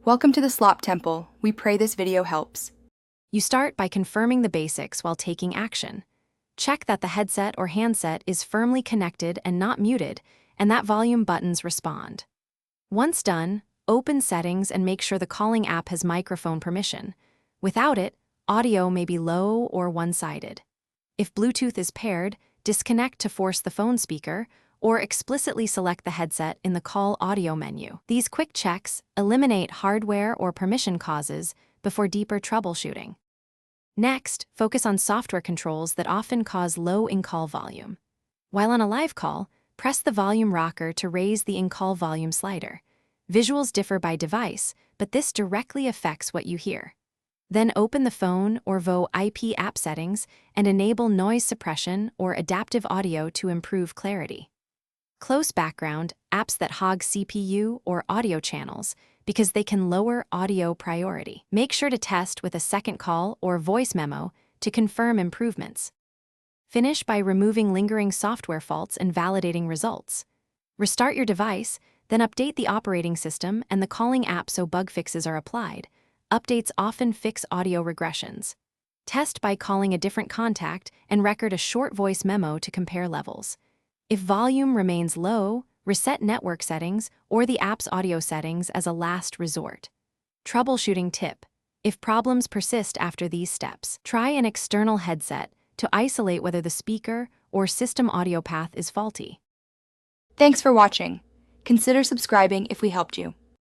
Welcome to the Slop Temple. We pray this video helps. You start by confirming the basics while taking action. Check that the headset or handset is firmly connected and not muted, and that volume buttons respond. Once done, open Settings and make sure the calling app has microphone permission. Without it, audio may be low or one-sided. If Bluetooth is paired, disconnect to force the phone speaker, or explicitly select the headset in the Call Audio menu. These quick checks eliminate hardware or permission causes before deeper troubleshooting. Next, focus on software controls that often cause low in-call volume. While on a live call, press the volume rocker to raise the in-call volume slider. Visuals differ by device, but this directly affects what you hear. Then open the phone or VoIP app settings and enable noise suppression or adaptive audio to improve clarity. Close background apps that hog CPU or audio channels because they can lower audio priority. Make sure to test with a second call or voice memo to confirm improvements. Finish by removing lingering software faults and validating results. Restart your device, then update the operating system and the calling app so bug fixes are applied. Updates often fix audio regressions. Test by calling a different contact and record a short voice memo to compare levels. If volume remains low, reset network settings or the app's audio settings as a last resort. Troubleshooting tip: if problems persist after these steps, try an external headset to isolate whether the speaker or system audio path is faulty. Thanks for watching. Consider subscribing if we helped you.